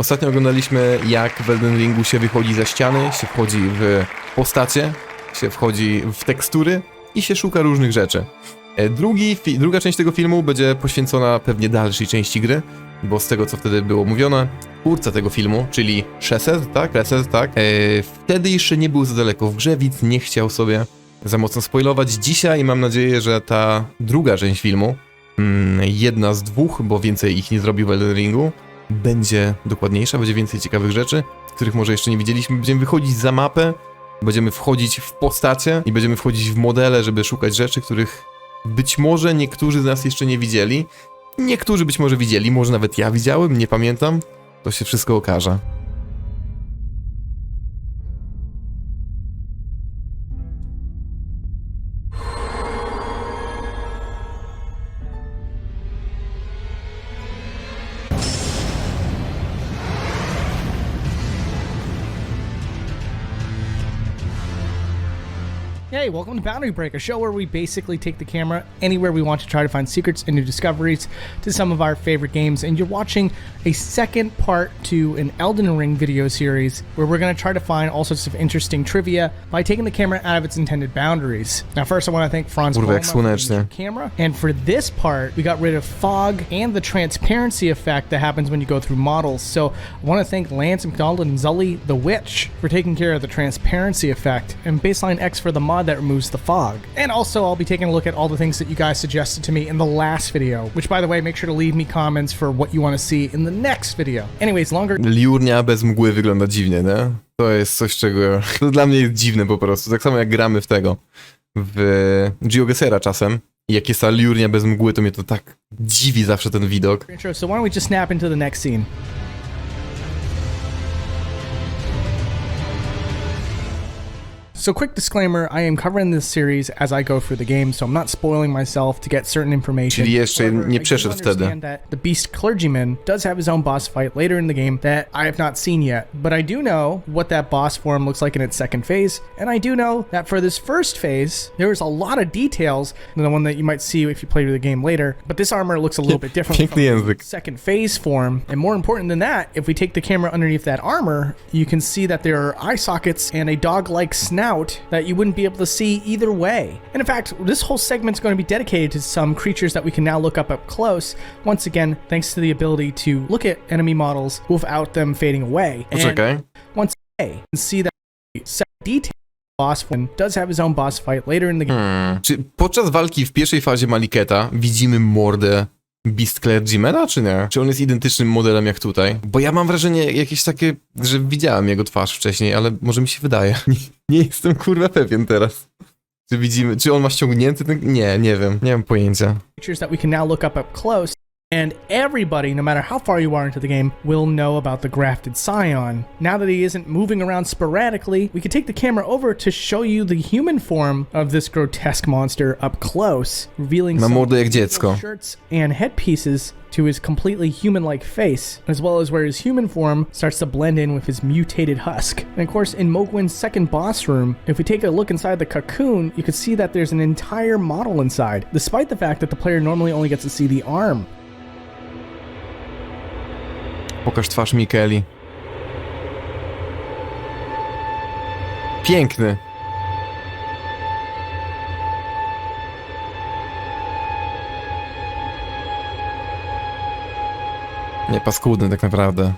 Ostatnio oglądaliśmy, jak w Elden Ringu się wychodzi za ściany, się wchodzi w postacie, się wchodzi w tekstury i się szuka różnych rzeczy. Druga część tego filmu będzie poświęcona pewnie dalszej części gry, bo z tego, co wtedy było mówione, twórca tego filmu, czyli Reset, tak? Wtedy jeszcze nie był za daleko w grze, więc nie chciał sobie za mocno spoilować. Dzisiaj mam nadzieję, że ta druga część filmu, jedna z dwóch, bo więcej ich nie zrobił w Elden Ringu, będzie dokładniejsza, będzie więcej ciekawych rzeczy, których może jeszcze nie widzieliśmy. Będziemy wychodzić za mapę, będziemy wchodzić w postacie i będziemy wchodzić w modele, żeby szukać rzeczy, których być może niektórzy z nas jeszcze nie widzieli. Niektórzy być może widzieli, może nawet ja widziałem, nie pamiętam. To się wszystko okaże. Hey, welcome to Boundary Break, a show where we basically take the camera anywhere we want to try to find secrets and new discoveries to some of our favorite games. And you're watching a second part to an Elden Ring video series where we're going to try to find all sorts of interesting trivia by taking the camera out of its intended boundaries. Now, first I want to thank Franz for the camera. And for this part, we got rid of fog and the transparency effect that happens when you go through models. So I want to thank Lance McDonald and Zully the Witch for taking care of the transparency effect, and Baseline X for the mod that removes the fog. And also, I'll be taking a look at all the things that you guys suggested to me in the last video, which, by the way, make sure to leave me comments for what you want to see in the next video. Anyways, longer... Liurnia bez mgły wygląda dziwnie, nie? To jest coś, czego... To dla mnie jest dziwne po prostu. Tak samo jak gramy w tego. W GeoGuessera czasem. I jak jest ta liurnia bez mgły, to mnie to tak dziwi zawsze ten widok. So why don't we just snap into the next scene? So quick disclaimer, I am covering this series as I go through the game, so I'm not spoiling myself to get certain information. Czyli jeszcze nie przeszedł wtedy. That the Beast Clergyman does have his own boss fight later in the game that I have not seen yet, but I do know what that boss form looks like in its second phase, and I do know that for this first phase, there's a lot of details than the one that you might see if you play the game later, but this armor looks a little bit different from the second phase form, and more important than that, if we take the camera underneath that armor, you can see that there are eye sockets and a dog-like snout that you wouldn't be able to see either way. And in fact, this whole segment's going to be dedicated to some creatures that we can now look up close, once again, thanks to the ability to look at enemy models without them fading away. Poczekaj. Once again, you can see that detail boss one does have his own boss fight later in the game. Czy podczas walki w pierwszej fazie Maliketa widzimy mordę Beast Clergymana, czy nie? Czy on jest identycznym modelem jak tutaj? Bo ja mam wrażenie jakieś takie, że widziałem jego twarz wcześniej, ale może mi się wydaje. Nie jestem kurwa pewien teraz. Czy widzimy, czy on ma ściągnięty ten... Nie wiem. Nie mam pojęcia. Features that we can now look up close. And everybody, no matter how far you are into the game, will know about the grafted scion. Now that he isn't moving around sporadically, we can take the camera over to show you the human form of this grotesque monster up close, revealing some shirts and headpieces to his completely human-like face, as well as where his human form starts to blend in with his mutated husk. And of course, in Mogwin's second boss room, if we take a look inside the cocoon, you can see that there's an entire model inside, despite the fact that the player normally only gets to see the arm. Pokaż twarz Mikeli. Piękny. Nie, paskudny tak naprawdę.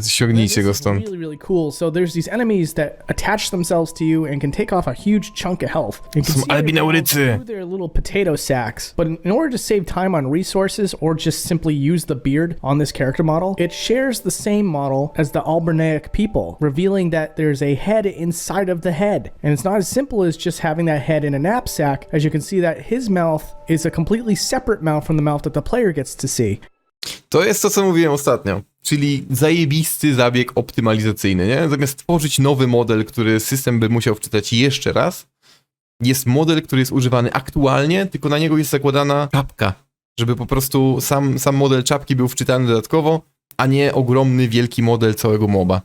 Ściągnijcie go stąd. Really cool. So there's these enemies that attach themselves to you and can take off a huge chunk of health. Są albinaurycy. Their little potato sacks. But in order to save time on resources or just simply use the beard on this character model, it shares the same model as the Albernaic people, revealing that there's a head inside of the head. And it's not as simple as just having that head in a knapsack, as you can see that his mouth is a completely separate mouth from the mouth that the player gets to see. To jest to, co mówiłem ostatnio, czyli zajebisty zabieg optymalizacyjny, nie? Zamiast tworzyć nowy model, który system by musiał wczytać jeszcze raz, jest model, który jest używany aktualnie, tylko na niego jest zakładana czapka, żeby po prostu sam model czapki był wczytany dodatkowo, a nie ogromny, wielki model całego moba.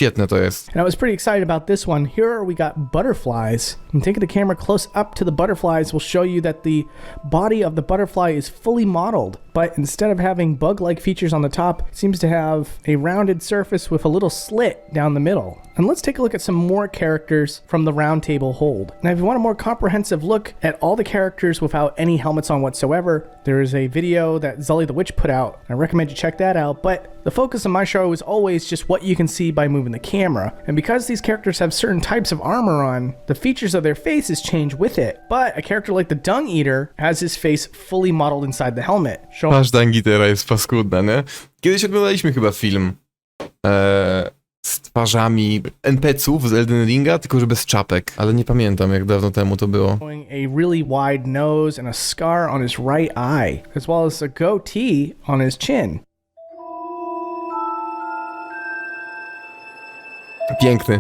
świetne to jest. And I was pretty excited about this one. Here we got butterflies. And taking the camera close up to the butterflies will show you that the body of the butterfly is fully modeled, but instead of having bug-like features on the top, it seems to have a rounded surface with a little slit down the middle. And let's take a look at some more characters from the round table hold. Now, if you want a more comprehensive look at all the characters without any helmets on whatsoever, there is a video that Zully the Witch put out. I recommend you check that out, but the focus of my show is always just what you can see by moving the camera. And because these characters have certain types of armor on, the features of their faces change with it. But a character like the Dung Eater has his face fully modeled inside the helmet. Twarz Dangitera jest paskudna, nie? Kiedyś oglądaliśmy chyba film z twarzami NPC-ów z Elden Ringa, tylko że bez czapek. Ale nie pamiętam, jak dawno temu to było. Showing a really wide nose and a scar on his right eye, as well as a goatee on his chin. Piękny.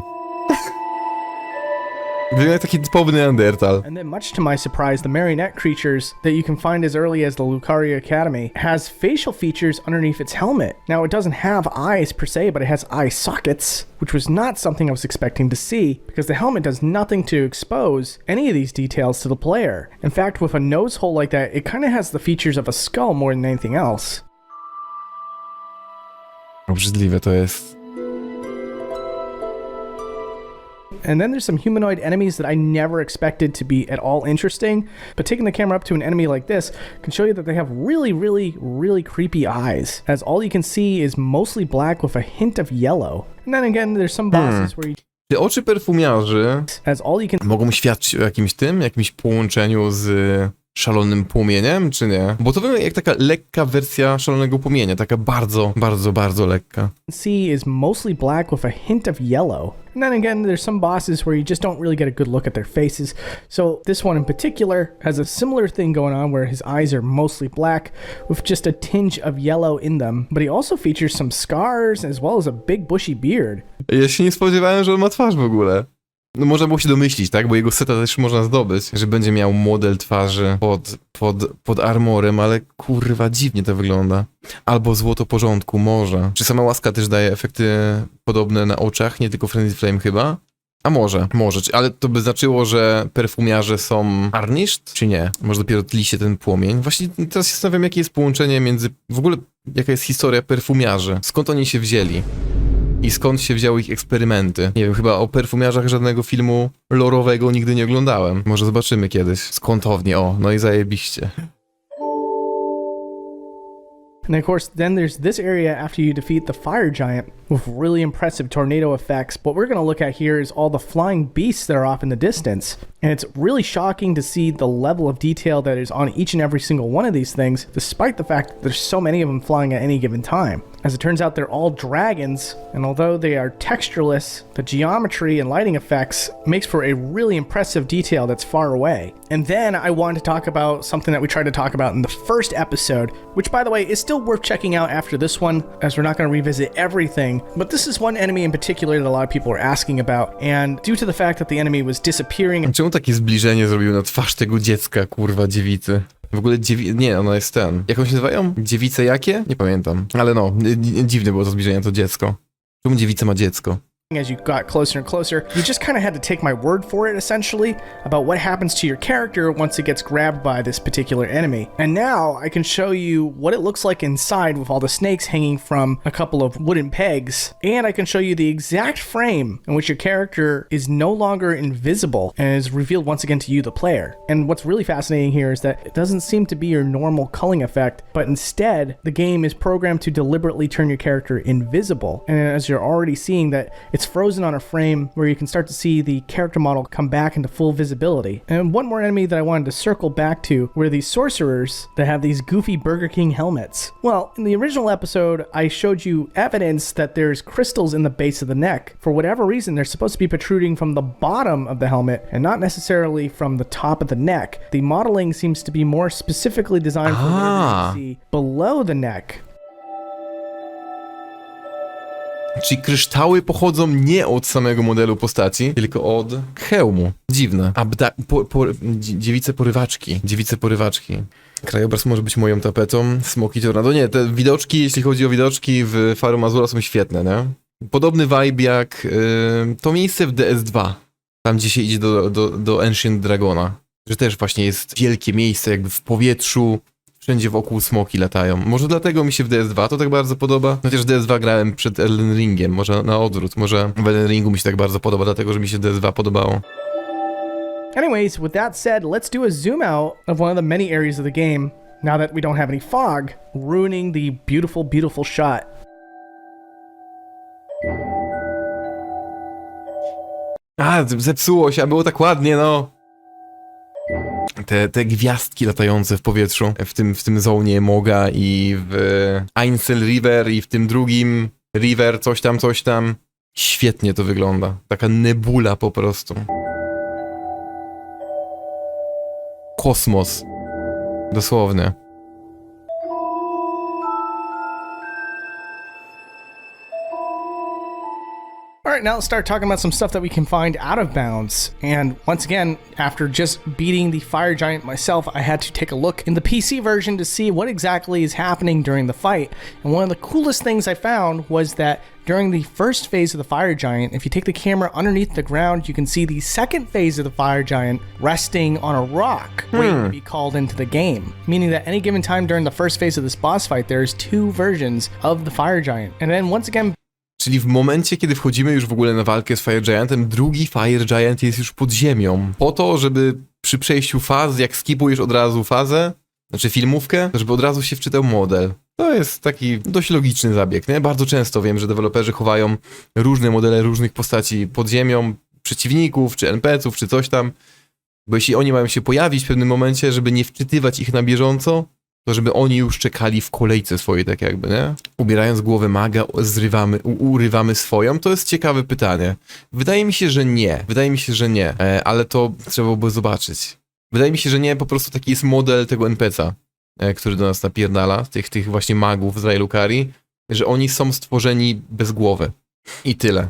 Wygląda jak taki typowy Neandertal. And then, much to my surprise, the marionette creatures that you can find as early as the Lucaria Academy has facial features underneath its helmet. Now, it doesn't have eyes per se, but it has eye sockets, which was not something I was expecting to see, because the helmet does nothing to expose any of these details to the player. In fact, with a nose hole like that, it kind of has the features of a skull more than anything else. Obrzydliwe to jest. And then there's some humanoid enemies that I never expected to be at all interesting, but taking the camera up to an enemy like this can show you that they have really creepy eyes, as all you can see is mostly black with a hint of yellow. And then again, there's some bosses where you... Te oczy perfumiarzy As all you can... mogą świadczyć o jakimś połączeniu z szalonym płomieniem, czy nie? Bo to wygląda jak taka lekka wersja szalonego płomienia, taka bardzo lekka. see is mostly black with a hint of yellow. And then again, there's some bosses where you just don't really get a good look at their faces. So this one in particular has a similar thing going on where his eyes are mostly black with just a tinge of yellow in them. But he also features some scars as well as a big bushy beard. Ja się nie spodziewałem, że on ma twarz w ogóle. No można było się domyślić, tak? Bo jego seta też można zdobyć, że będzie miał model twarzy pod armorem, ale kurwa dziwnie to wygląda. Albo złoto porządku, może. Czy sama łaska też daje efekty podobne na oczach, nie tylko Frenzy Flame chyba? A może, ale to by znaczyło, że perfumiarze są tarnished, czy nie? Może dopiero tli się ten płomień? Właśnie teraz się zastanawiam, jakie jest połączenie między... W ogóle, jaka jest historia perfumiarzy? Skąd oni się wzięli? I skąd się wzięły ich eksperymenty? Nie wiem, chyba o perfumiarzach żadnego filmu lorowego nigdy nie oglądałem. Może zobaczymy kiedyś. Skątownie, o, no i zajebiście. And of course, then there's this area after you defeat the fire giant with really impressive tornado effects. What we're going to look at here is all the flying beasts that are off in the distance. And it's really shocking to see the level of detail that is on each and every single one of these things, despite the fact that there's so many of them flying at any given time. As it turns out, they're all dragons, and although they are textureless, the geometry and lighting effects makes for a really impressive detail that's far away. And then I wanted to talk about something that we tried to talk about in the first episode, which, by the way, is still worth checking out after this one, as we're not going to revisit everything. But this is one enemy in particular that a lot of people are asking about, and due to the fact that the enemy was disappearing... Czemu takie zbliżenie zrobił na twarz tego dziecka, kurwa, dziewicy? W ogóle nie, ona jest ten. Jak oni się nazywają? Dziewice jakie? Nie pamiętam. Ale no, dziwne było to zbliżenie, to dziecko. Czemu dziewica ma dziecko? As you got closer and closer, you just kind of had to take my word for it, essentially, about what happens to your character once it gets grabbed by this particular enemy. And now I can show you what it looks like inside with all the snakes hanging from a couple of wooden pegs. And I can show you the exact frame in which your character is no longer invisible and is revealed once again to you, the player. And what's really fascinating here is that it doesn't seem to be your normal culling effect, but instead, the game is programmed to deliberately turn your character invisible. And as you're already seeing that it's frozen on a frame where you can start to see the character model come back into full visibility. And one more enemy that I wanted to circle back to were these sorcerers that have these goofy Burger King helmets. Well, in the original episode, I showed you evidence that there's crystals in the base of the neck. For whatever reason, they're supposed to be protruding from the bottom of the helmet and not necessarily from the top of the neck. The modeling seems to be more specifically designed for what you see below the neck. Czyli kryształy pochodzą nie od samego modelu postaci, tylko od hełmu. Dziwne. Dziewice porywaczki. Krajobraz może być moją tapetą. Smoki tornado. Nie, te widoczki, jeśli chodzi o widoczki w Faru Mazura są świetne, nie? Podobny vibe jak to miejsce w DS2. Tam, gdzie się idzie do Ancient Dragona. Że też właśnie jest wielkie miejsce jakby w powietrzu. Wszędzie wokół smoki latają. Może dlatego mi się w DS2 to tak bardzo podoba. Chociaż DS2 grałem przed Elden Ringiem. Może na odwrót. Może w Elden Ringu mi się tak bardzo podoba, dlatego że mi się DS2 podobało. Anyways, with that said, let's do a zoom out of one of the many areas of the game now that we don't have any fog, ruining the beautiful, beautiful shot. A, zepsuło się, a było tak ładnie, no. Te gwiazdki latające w powietrzu, w tym zonie Moga i w Ainsel River i w tym drugim River, coś tam. Świetnie to wygląda. Taka nebula po prostu. Kosmos. Dosłownie. Alright, now let's start talking about some stuff that we can find out of bounds. And once again, after just beating the fire giant myself, I had to take a look in the PC version to see what exactly is happening during the fight. And one of the coolest things I found was that during the first phase of the fire giant, if you take the camera underneath the ground, you can see the second phase of the fire giant resting on a rock waiting to be called into the game. Meaning that any given time during the first phase of this boss fight, there's two versions of the fire giant. And then once again, Czyli w momencie, kiedy wchodzimy już w ogóle na walkę z Fire Giantem, drugi Fire Giant jest już pod ziemią. Po to, żeby przy przejściu faz, jak skipujesz od razu fazę, znaczy filmówkę, to żeby od razu się wczytał model. To jest taki dość logiczny zabieg, nie? Bardzo często wiem, że deweloperzy chowają różne modele różnych postaci pod ziemią, przeciwników, czy NPC-ów, czy coś tam. Bo jeśli oni mają się pojawić w pewnym momencie, żeby nie wczytywać ich na bieżąco, to żeby oni już czekali w kolejce swojej, tak jakby, nie? Ubierając głowę maga, urywamy swoją? To jest ciekawe pytanie. Wydaje mi się, że nie, ale to trzeba by zobaczyć. Wydaje mi się, że nie, po prostu taki jest model tego NPC-a, który do nas napierdala, tych właśnie magów z Railukari, że oni są stworzeni bez głowy. I tyle.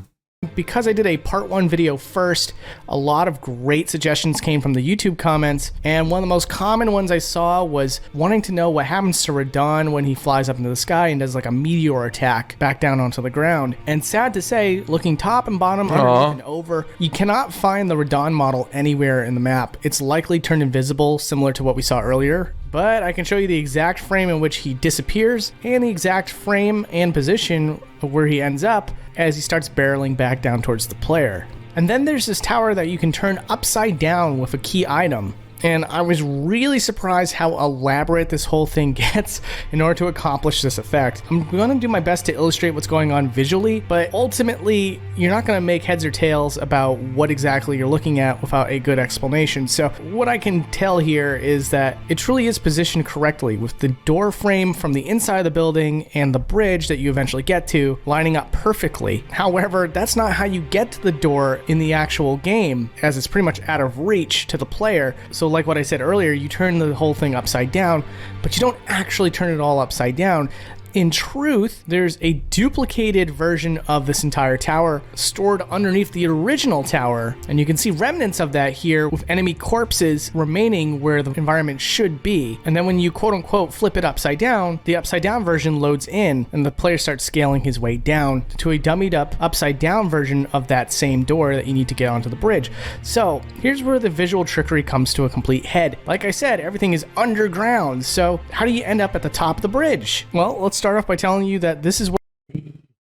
because I did a part one video first, a lot of great suggestions came from the YouTube comments, and one of the most common ones I saw was wanting to know what happens to Radon when he flies up into the sky and does like a meteor attack back down onto the ground. And sad to say, looking top and bottom, underneath and over, you cannot find the Radon model anywhere in the map. It's likely turned invisible, similar to what we saw earlier. But I can show you the exact frame in which he disappears and the exact frame and position of where he ends up as he starts barreling back down towards the player. And then there's this tower that you can turn upside down with a key item. And I was really surprised how elaborate this whole thing gets in order to accomplish this effect. I'm going to do my best to illustrate what's going on visually, but ultimately, you're not going to make heads or tails about what exactly you're looking at without a good explanation. So what I can tell here is that it truly is positioned correctly, with the door frame from the inside of the building and the bridge that you eventually get to lining up perfectly. However, that's not how you get to the door in the actual game, as it's pretty much out of reach to the player. So like what I said earlier, you turn the whole thing upside down, but you don't actually turn it all upside down. In truth, there's a duplicated version of this entire tower stored underneath the original tower, and you can see remnants of that here with enemy corpses remaining where the environment should be. And then when you quote-unquote flip it upside down, the upside down version loads in, and the player starts scaling his way down to a dummied up upside down version of that same door that you need to get onto the bridge. So here's where the visual trickery comes to a complete head. Like I said, everything is underground, so how do you end up at the top of the bridge? Well, let's start off by telling you that this is what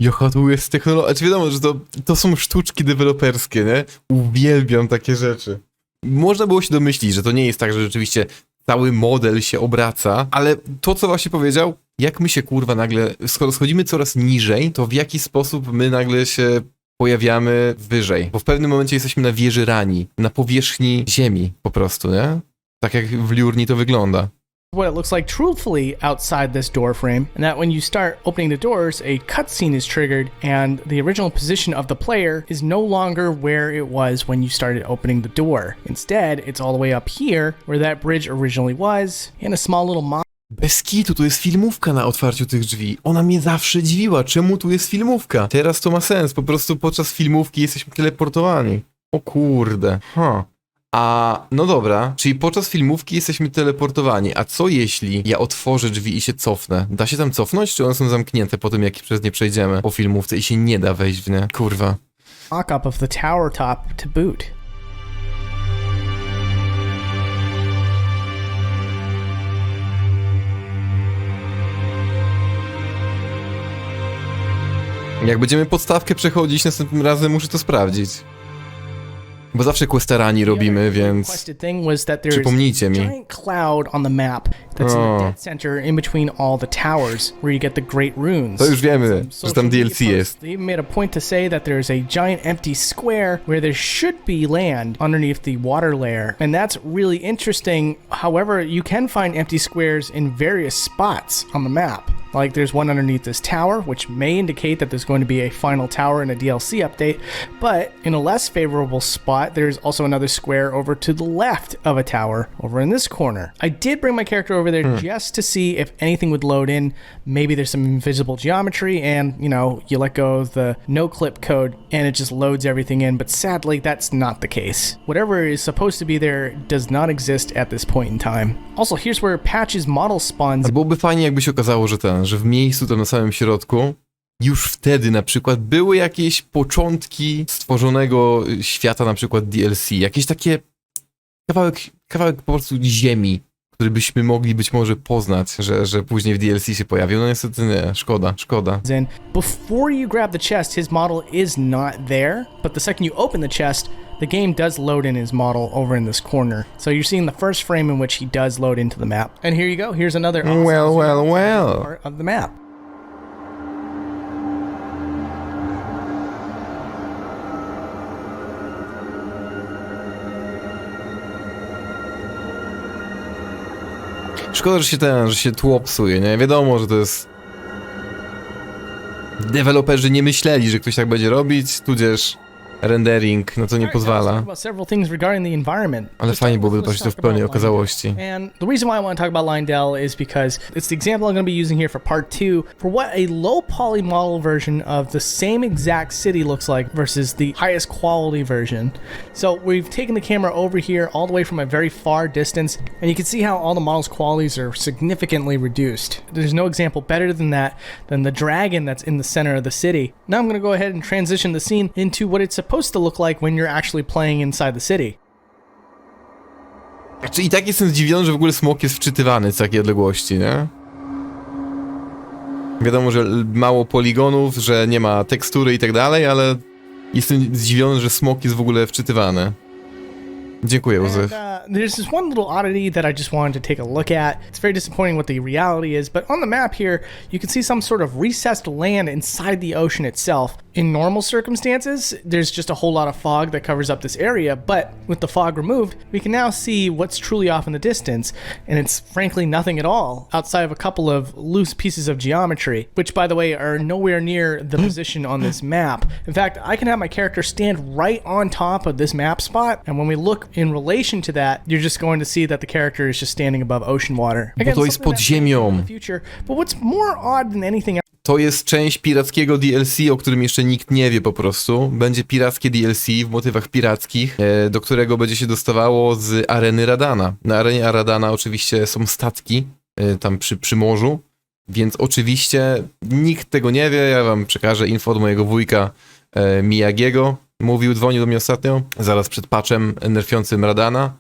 Jocha, tu jest technologia. Znaczy wiadomo, że to są sztuczki deweloperskie, nie? Uwielbiam takie rzeczy. Można było się domyślić, że to nie jest tak, że rzeczywiście cały model się obraca, ale to, co właśnie powiedział, jak my się kurwa nagle, skoro schodzimy coraz niżej, to w jaki sposób my nagle się pojawiamy wyżej. Bo w pewnym momencie jesteśmy na wieży rani, na powierzchni ziemi po prostu, nie? Tak jak w Liurni to wygląda. What it looks like truthfully outside this door frame, and that when you start opening the doors, a cutscene is triggered, and the original position of the player is no longer where it was when you started opening the door. Instead, it's all the way up here, where that bridge originally was, and a small little Bez kitu, to jest filmówka na otwarciu tych drzwi. Ona mnie zawsze dziwiła. Czemu tu jest filmówka? Teraz to ma sens. Po prostu podczas filmówki jesteśmy teleportowani. O kurde. A, no dobra, czyli podczas filmówki jesteśmy teleportowani, a co jeśli ja otworzę drzwi i się cofnę? Da się tam cofnąć, czy one są zamknięte po tym, jak przez nie przejdziemy po filmówce i się nie da wejść w nie? Kurwa. Mock-up of the tower top to boot. Jak będziemy podstawkę przechodzić następnym razem, muszę to sprawdzić. Bo zawsze questerani robimy, więc przypomnijcie mi. Giant cloud on the map that's in the dead center in between all the towers where you get the great runes. To już wiemy, że tam DLC jest. They even made a point to say that there's a giant empty square where there should be land underneath the water layer. And that's really interesting. However, you can find empty squares in various spots on the map. Like there's one underneath this tower, which may indicate that there's going to be a final tower in a DLC update, but in a less favorable spot, there's also another square over to the left of a tower, over in this corner. I did bring my character over there just to see if anything would load in. Maybe there's some invisible geometry and, you know, you let go of the no-clip code and it just loads everything in, but sadly, that's not the case. Whatever is supposed to be there does not exist at this point in time. Also, here's where Patch's model spawns. A byłoby fajnie, jakby się okazało, że w miejscu tam na samym środku już wtedy na przykład były jakieś początki stworzonego świata, na przykład DLC. Jakieś takie kawałek po prostu ziemi, który byśmy mogli być może poznać, że później w DLC się pojawił. No niestety nie, szkoda. In. Before you grab the chest, his model is not there, but the second you open the chest, the game does load in his model over in this corner. So you're seeing the first frame in which he does load into the map. And here you go, here's another awesome part of the map. Szkoda, że się tło psuje, nie? Wiadomo, że to jest... Deweloperzy nie myśleli, że ktoś tak będzie robić, tudzież rendering na to nie pozwala. Ale fajnie byłoby zobaczyć to w pełnej okazałości. And the reason why I want to talk about Lindell is because it's the example I'm going to be using here for part 2 for what a low poly model version of the same exact city looks like versus the highest quality version. So we've taken the camera over here all the way from a very far distance, and you can see how all the models' qualities are significantly reduced. There's no example better than that, than the dragon that's in the center of the city. Now I'm going to go ahead and transition the scene into what it's supposed to look like when you're actually playing inside the city. I tak jestem zdziwiony, że w ogóle smok jest wczytywany z takiej odległości, nie? Wiadomo, że mało poligonów, że nie ma tekstury i tak dalej, ale jestem zdziwiony, że smok jest w ogóle wczytywany. Dziękuję, Józef. There's this one little oddity that I just wanted to take a look at. It's very disappointing what the reality is, but on the map here, you can see some sort of recessed land inside the ocean itself. In normal circumstances, there's just a whole lot of fog that covers up this area, but with the fog removed, we can now see what's truly off in the distance, and it's frankly nothing at all, outside of a couple of loose pieces of geometry, which, by the way, are nowhere near the position on this map. In fact, I can have my character stand right on top of this map spot, and when we look in relation to that, you're just going to see that the character is just standing above ocean water. Bo to jest pod ziemią. But what's more odd than anything else? To jest część pirackiego DLC, o którym jeszcze nikt nie wie po prostu. Będzie pirackie DLC w motywach pirackich, do którego będzie się dostawało z areny Radana. Na arenie Radana oczywiście są statki, tam przy morzu, więc oczywiście nikt tego nie wie. Ja wam przekażę info od mojego wujka Miyagiego. Dzwonił do mnie ostatnio, zaraz przed patchem nerfiącym Radana,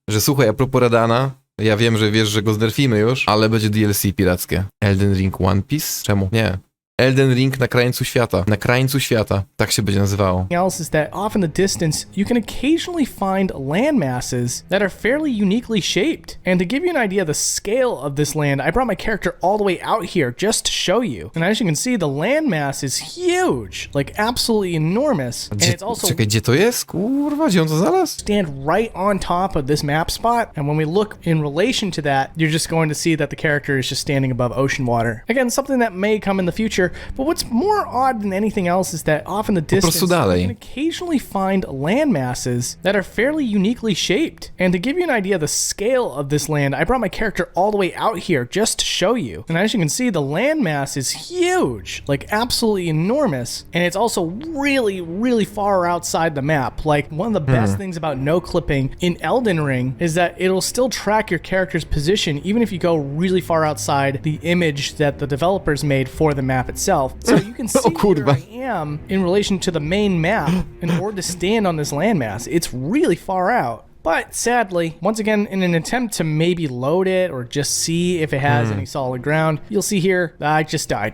że słuchaj, a propos Radana, ja wiem, że wiesz, że go znerfimy już, ale będzie DLC pirackie. Elden Ring One Piece? Czemu? Nie. Elden Ring na krańcu świata. Na krańcu świata. Tak się będzie nazywało. Else is that off in the distance, you can occasionally find land masses that are fairly uniquely shaped. And to give you an idea of the scale of this land, I brought my character all the way out here just to show you. And as you can see, the land mass is huge, like absolutely enormous. And it's also... Czekaj, gdzie to jest? Kurwa, gdzie on to znalazł? Stand right on top of this map spot. And when we look in relation to that, you're just going to see that the character is just standing above ocean water. Again, something that may come in the future, here, but what's more odd than anything else is that off in the distance, you can occasionally find land masses that are fairly uniquely shaped. And to give you an idea of the scale of this land, I brought my character all the way out here just to show you. And as you can see, the land mass is huge, like absolutely enormous. And it's also really, really far outside the map. Like, one of the best things about no clipping in Elden Ring is that it'll still track your character's position even if you go really far outside the image that the developers made for the map itself. So you can see where I am in relation to the main map in order to stand on this landmass. It's really far out. But sadly, once again, in an attempt to maybe load it or just see if it has any solid ground, you'll see here, I just died.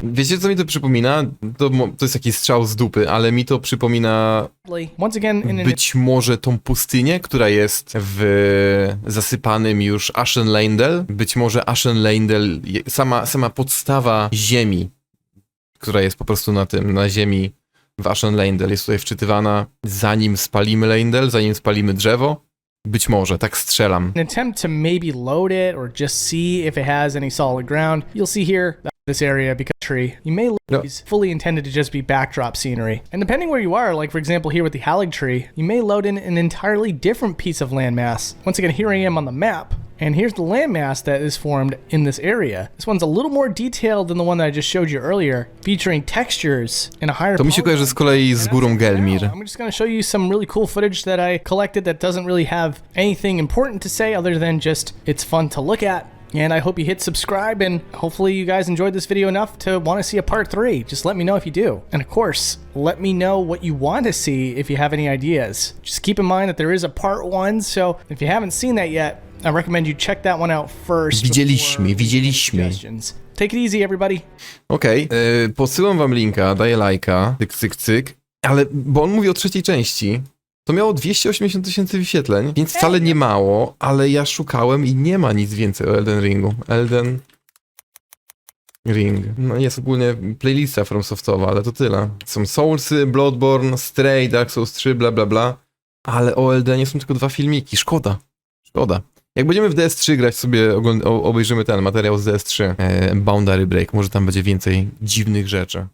Wiecie, co mi to przypomina? To jest jakiś strzał z dupy, ale mi to przypomina być może tą pustynię, która jest w zasypanym już Ashen Leyndell. Być może Ashen Leyndell, sama podstawa ziemi, która jest po prostu na ziemi w Ashen Leyndell, jest tutaj wczytywana, zanim spalimy Leyndell, zanim spalimy drzewo. Być może, tak strzelam. An attempt to maybe load it or just see if it has any solid ground. You'll see here this area because tree. You may load these fully intended to just be backdrop scenery. And depending where you are, like for example here with the Halig tree, you may load in an entirely different piece of landmass. Once again, here I am on the map. And here's the landmass that is formed in this area. This one's a little more detailed than the one that I just showed you earlier, featuring textures in a higher To mi się kojarzy z kolei z górą Gelmir. I'm just going to show you some really cool footage that I collected that doesn't really have anything important to say other than just it's fun to look at. And I hope you hit subscribe, and hopefully you guys enjoyed this video enough to want to see a part 3. Just let me know if you do. And of course, let me know what you want to see if you have any ideas. Just keep in mind that there is a part 1, so if you haven't seen that yet, I recommend you check that one out first. Widzieliśmy. Take it easy, everybody. Okej, posyłam wam linka, daję lajka, cyk, cyk, cyk, ale, bo on mówi o trzeciej części. To miało 280 000 wyświetleń, więc wcale nie mało, ale ja szukałem i nie ma nic więcej o Elden Ringu. Elden Ring. No jest ogólnie playlista FromSoftowa, ale to tyle. Są Soulsy, Bloodborne, Stray, Dark Souls 3, bla bla bla, ale o Eldenie są tylko 2 filmiki. Szkoda. Jak będziemy w DS3 grać sobie, obejrzymy ten materiał z DS3, Boundary Break, może tam będzie więcej dziwnych rzeczy.